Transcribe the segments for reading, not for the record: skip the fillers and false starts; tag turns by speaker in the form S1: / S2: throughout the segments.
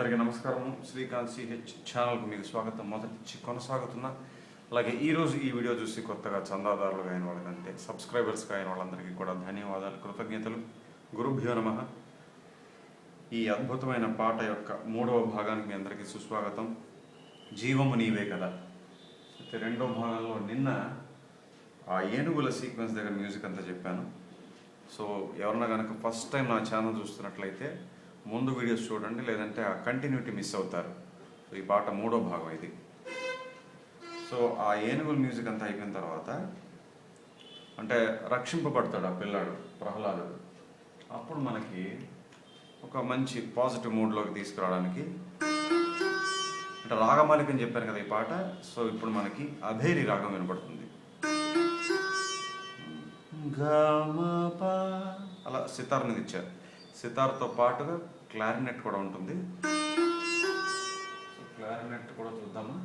S1: అందరికీ నమస్కారం. శ్రీకాంత్ ch ఛానల్కు మీకు స్వాగతం. మొదటి కొనసాగుతున్న అలాగే ఈరోజు ఈ వీడియో చూసి కొత్తగా చందాదారులుగా అయిన వాళ్ళకంటే సబ్స్క్రైబర్స్గా అయిన వాళ్ళందరికీ కూడా ధన్యవాదాలు, కృతజ్ఞతలు. గురుభ్యో నమః. ఈ అద్భుతమైన పాట యొక్క మూడవ భాగానికి మీ అందరికీ సుస్వాగతం. జీవము నీవే కదా. అయితే రెండో భాగంలో నిన్న ఆ ఏనుగుల సీక్వెన్స్ దగ్గర మ్యూజిక్ అంతా చెప్పాను. సో ఎవరన్నా కనుక ఫస్ట్ టైం నా ఛానల్ చూస్తున్నట్లయితే ముందు వీడియోస్ చూడండి, లేదంటే ఆ కంటిన్యూటీ మిస్ అవుతారు. సో ఈ పాట మూడో భాగం ఇది. సో ఆ ఏనుగుల మ్యూజిక్ అంతా అయిపోయిన తర్వాత అంటే రక్షింపబడతాడు ఆ పిల్లాడు ప్రహ్లాదుడు. అప్పుడు మనకి ఒక మంచి పాజిటివ్ మూడ్లోకి తీసుకురావడానికి అంటే రాగమాలిక అని చెప్పాను కదా ఈ పాట. సో ఇప్పుడు మనకి అభయరి రాగం వినపడుతుంది. అలా సితార్ మీద ఇచ్చారు. సితార్తో పాటుగా క్లారినెట్ కూడా ఉంటుంది. సో క్లారినెట్ కూడా చూద్దామా.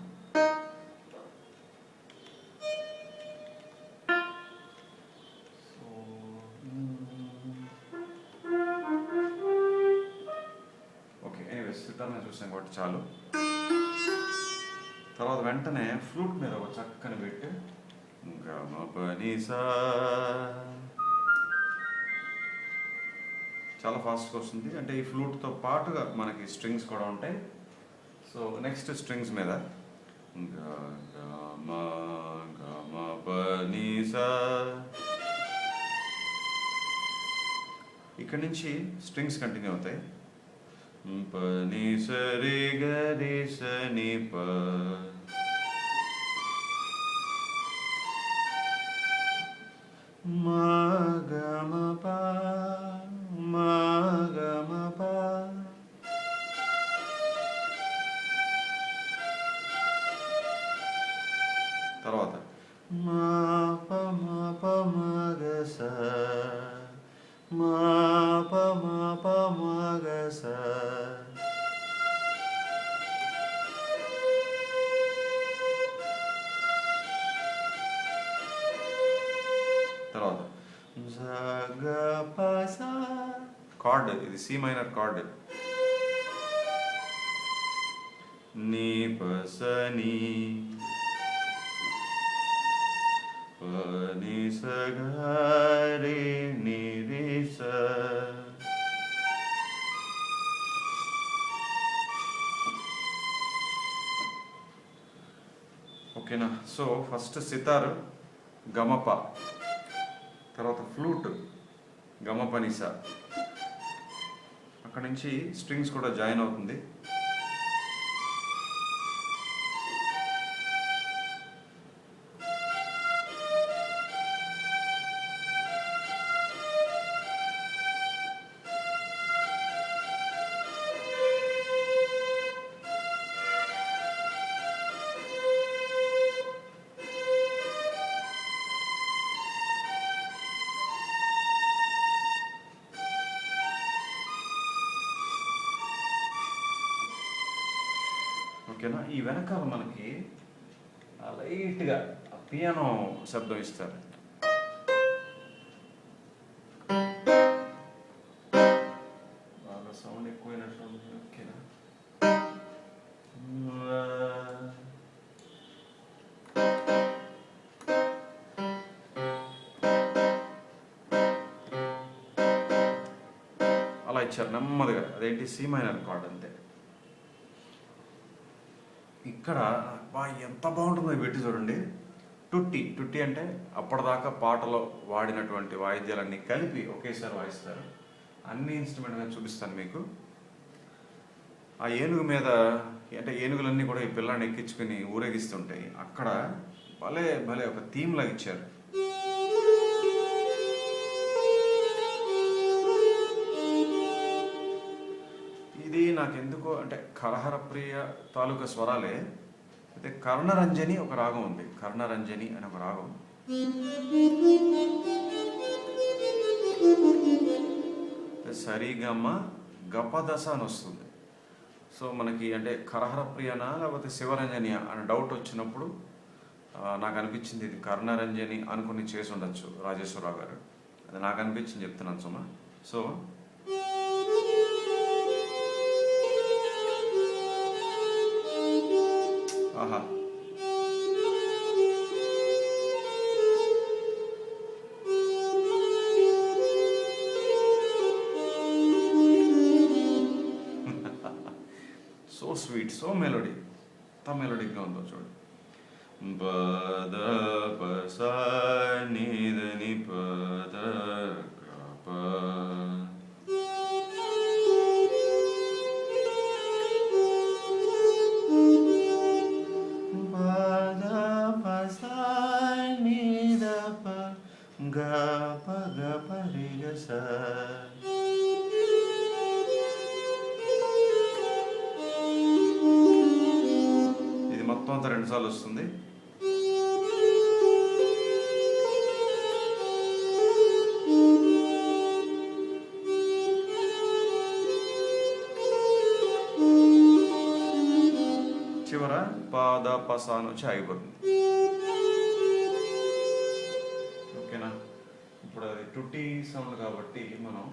S1: ఓకే, ఎనీవేస్ సితార్ని చూసాం కాబట్టి చాలు. తర్వాత వెంటనే ఫ్లూట్ మీద ఒక చక్కని పెట్టి చాలా ఫాస్ట్గా వస్తుంది. అంటే ఈ ఫ్లూట్తో పాటుగా మనకి స్ట్రింగ్స్ కూడా ఉంటాయి. సో నెక్స్ట్ స్ట్రింగ్స్ మీద ఇక్కడ నుంచి స్ట్రింగ్స్ కంటిన్యూ అవుతాయి. పని సరి గరి సని ప తర్వాత తర్వాత కార్డ్, ఇది సి మైనర్ కార్డ్. నీ పసని పని సగరి నిరిస. ఓకేనా. సో ఫస్ట్ సితార్ గమప, తర్వాత ఫ్లూట్ గమపనిస, అక్కడ నుంచి స్ట్రింగ్స్ కూడా జాయిన్ అవుతుంది. ఓకేనా. ఈ వెనకాల మనకి లైట్గా పియానో శబ్దం ఇస్తారు. బాగా సౌండ్ ఎక్కువైనట్టు. ఓకేనా. అలా ఇచ్చారు నెమ్మదిగా. అదేంటి సి మైనర్ కార్డ్ అంతే. ఇక్కడ ఎంత బాగుంటుందో పెట్టి చూడండి. టుట్టి, టుట్టి అంటే అప్పటిదాకా పాటలో వాడినటువంటి వాయిద్యాలన్నీ కలిపి ఒకేసారి వాయిస్తారు. అన్ని ఇన్స్ట్రుమెంట్ మీద చూపిస్తాను మీకు. ఆ ఏనుగు మీద అంటే ఏనుగులన్నీ కూడా ఈ పిల్లాన్ని ఎక్కించుకుని ఊరేగిస్తుంటాయి. అక్కడ భలే భలే ఒక థీమ్ లాగా ఇచ్చారు. ఇది నాకెందుకో అంటే కరహరప్రియ తాలూకా స్వరాలే. అయితే కర్ణరంజని ఒక రాగం ఉంది. కర్ణరంజని అని ఒక రాగం. సరిగమ గపదశ అని వస్తుంది. సో మనకి అంటే కరహరప్రియనా లేకపోతే శివరంజనియా అని డౌట్ వచ్చినప్పుడు నాకు అనిపించింది ఇది కర్ణరంజని అనుకుని చేసి ఉండొచ్చు రాజేశ్వరరావు గారు. అది నాకు అనిపించింది చెప్తున్నాను సుమా. సో ఆహా. సో స్వీట్, సో మెలోడీ, ఎంత మెలోడీగా ఉందో చూడు. పద పస నీదని పద ప. పద పస నీద ప గ ప గ ప రి గ స. ఇది మొత్తం అంతా 2 సార్లు వస్తుంది. చివర పాద పసాను వచ్చి ఆగిపోతుంది. ఓకేనా? ఇప్పుడు అది టుట్టి సౌండ్ కాబట్టి మనం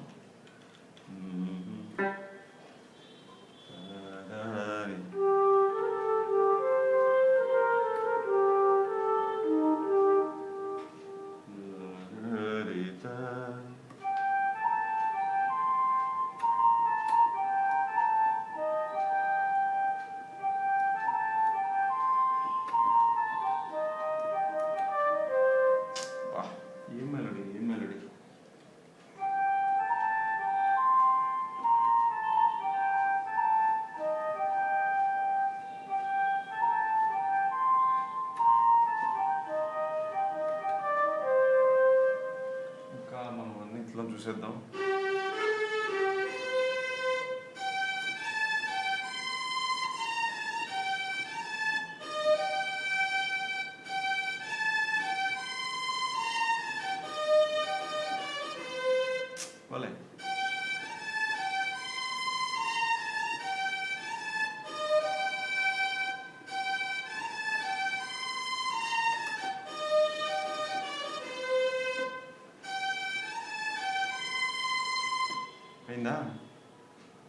S1: ఏం మెలోడీ, ఏం మెలోడీ. ఇంకా మనం అన్నింటిలో చూసేద్దాం. భలే. అయిందా?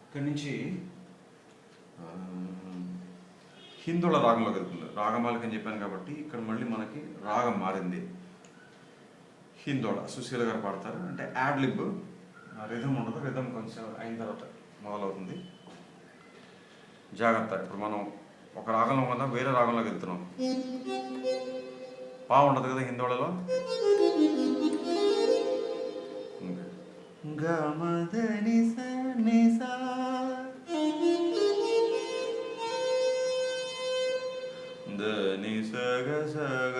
S1: ఇక్కడి నుంచి హిందోళ రాగంలోకి వెళ్తుంది. రాగమాలిక అని చెప్పాను కాబట్టి ఇక్కడ మళ్ళీ మనకి రాగం మారింది. హిందోళ సుశీల గారు పాడతారు, అంటే యాడ్ లిబ్, రిథం ఉండదు. రిథం కొంచెం అయిన తర్వాత మొదలవుతుంది. జాగ్రత్త, ఇప్పుడు మనం ఒక రాగంలో కన్నా వేరే రాగంలోకి వెళ్తున్నాం. పా ఉండదు కదా హిందోళలో. గమదని స దని సగ సగ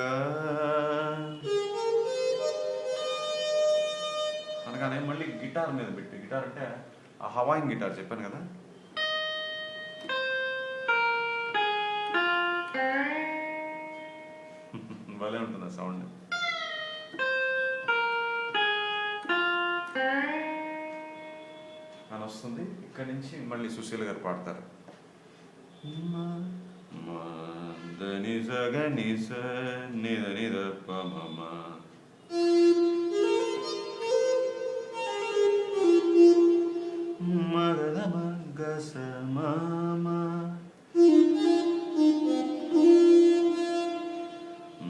S1: అనగానే మళ్ళీ గిటార్ మీద పెట్టి, గిటార్ అంటే ఆ హవాయింగ్ గిటార్ చెప్పాను కదా, భలే ఉంటుంది ఆ సౌండ్. అని వస్తుంది. ఇక్కడి నుంచి మళ్ళీ సుశీల గారు పాడతారు. దని సగ ని స నిద నిద ప మ మ. మగ మగ స మ మ.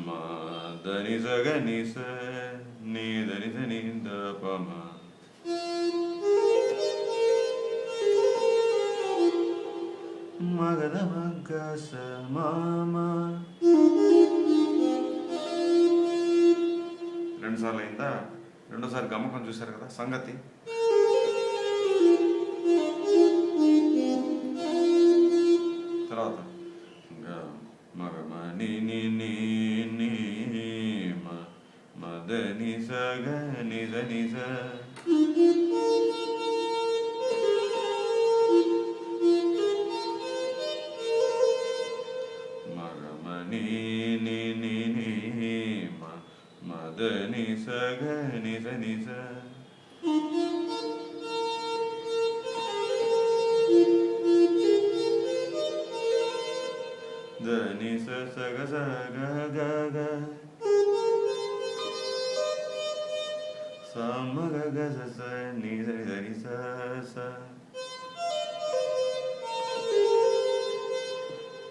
S1: మ దని సగ ని స నిద నిద నిద ప మ. మగ మగ స మ మ. 2 సార్లు అయిందా? రెండోసారి గమకం చూశారు కదా సంగతి. తర్వాత మగ మ ని ని ని ని మ మద ని స గ ని ద ని స. మగ మ ని ని ని ని మ మద ని స గ ని ద ని స. ద ని స స గ స గ గ గ. స మ గ గ స స ని ద ని ద ని స స.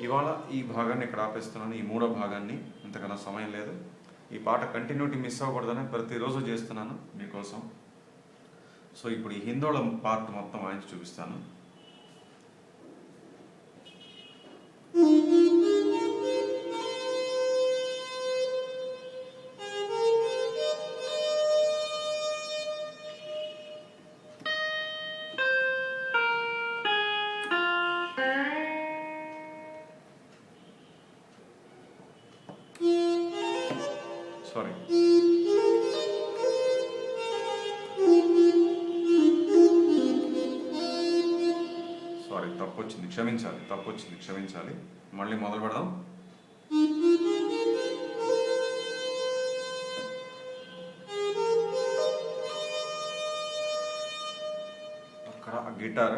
S1: ఇవాళ ఈ భాగాన్ని ఇక్కడ ఆపేస్తున్నాను, ఈ మూడో భాగాన్ని. ఇంతకన్నా సమయం లేదు. ఈ పాట కంటిన్యూటీ మిస్ అవ్వకూడదని ప్రతిరోజు చేస్తున్నాను మీకోసం. సో ఇప్పుడు ఈ హిందోళ పార్ట్ మొత్తం వాయించి చూపిస్తాను. సారీ, తప్పు వచ్చింది, క్షమించాలి. మళ్ళీ మొదలు పెడదాం. అక్కడ గిటార్,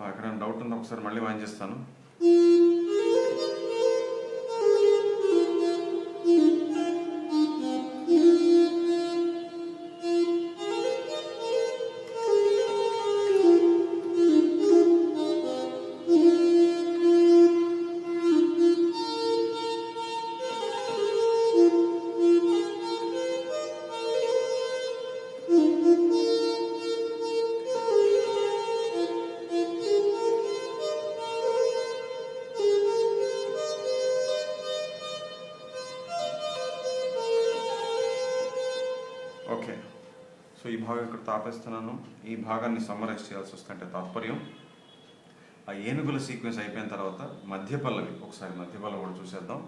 S1: ఎక్కడైనా డౌట్ ఉందో ఒకసారి మళ్ళీ వాయించేస్తాను. ఓకే, సో ఈ భాగం ఇక్కడ తాపేస్తున్నాను. ఈ భాగాన్ని సమ్మరైజ్ చేయాల్సి వస్తుంటే తాత్పర్యం, ఆ ఏనుగుల సీక్వెన్స్ అయిపోయిన తర్వాత మధ్య పల్లవి, ఒకసారి మధ్య పల్లవి కూడా చూసేద్దాం.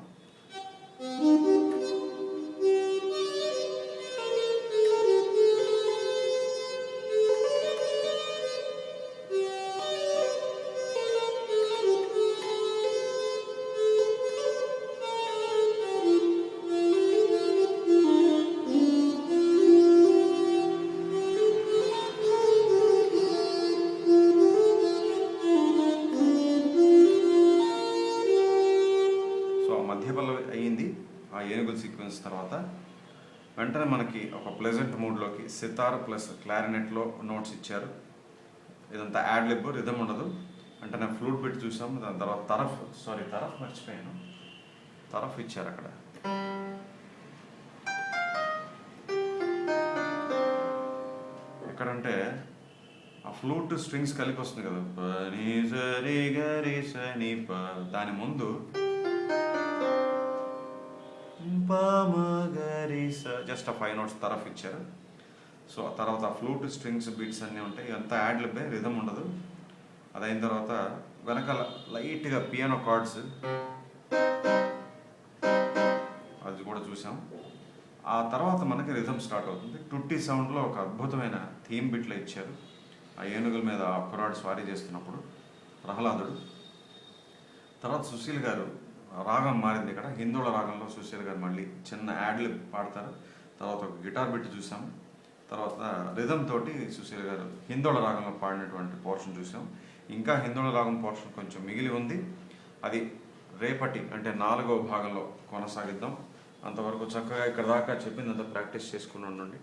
S1: మధ్య పల్లవి అయ్యింది. ఆ ఏనుగుల సీక్వెన్స్ తర్వాత వెంటనే మనకి ఒక ప్లెజెంట్ మూడ్లోకి సితార్ ప్లస్ క్లారినెట్లో నోట్స్ ఇచ్చారు. ఇదంతా యాడ్ లిబ్, రిథమ్ ఉండదు. వెంటనే ఫ్లూట్ పెట్టి చూసాం. దాని తర్వాత తరఫ్ మర్చిపోయాను, తరఫ్ ఇచ్చారు అక్కడ. ఎక్కడంటే ఆ ఫ్లూట్ స్ట్రింగ్స్ కలిపి వస్తుంది కదా, దాని ముందు జస్ట్ ఆ 5 notes తరఫ్ ఇచ్చారు. సో ఆ తర్వాత ఫ్లూట్ స్ట్రింగ్స్ బీట్స్ అన్నీ ఉంటాయి. ఇదంతా యాడ్ లిబ్బే, రిథమ్ ఉండదు. అదైన తర్వాత వెనకాల లైట్గా పియానో కార్డ్స్, అది కూడా చూసాం. ఆ తర్వాత మనకి రిథమ్ స్టార్ట్ అవుతుంది. టుట్టి సౌండ్లో ఒక అద్భుతమైన థీమ్ బిట్లో ఇచ్చారు. ఆ ఏనుగుల మీద ఆ కుర్రాడు స్వారీ చేస్తున్నప్పుడు ప్రహ్లాదుడు. తర్వాత సుశీల్ గారు రాగం మారింది. ఇక్కడ హిందోళ రాగంలో సుశీల్ గారు మళ్ళీ చిన్న యాడ్లు పాడతారు. తర్వాత ఒక గిటార్ బిట్ చూసాం. తర్వాత రిథమ్ తోటి సుశీల్ గారు హిందోళ రాగంలో పాడినటువంటి పోర్షన్ చూసాం. ఇంకా హిందోళ రాగం పోర్షన్ కొంచెం మిగిలి ఉంది. అది రేపటి అంటే 4వ భాగంలో కొనసాగిద్దాం. అంతవరకు చక్కగా ఇక్కడ దాకా చెప్పిందంతా ప్రాక్టీస్ చేసుకుని ఉండండి.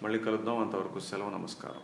S1: మళ్ళీ కలుద్దాం. అంతవరకు సెలవు, నమస్కారం.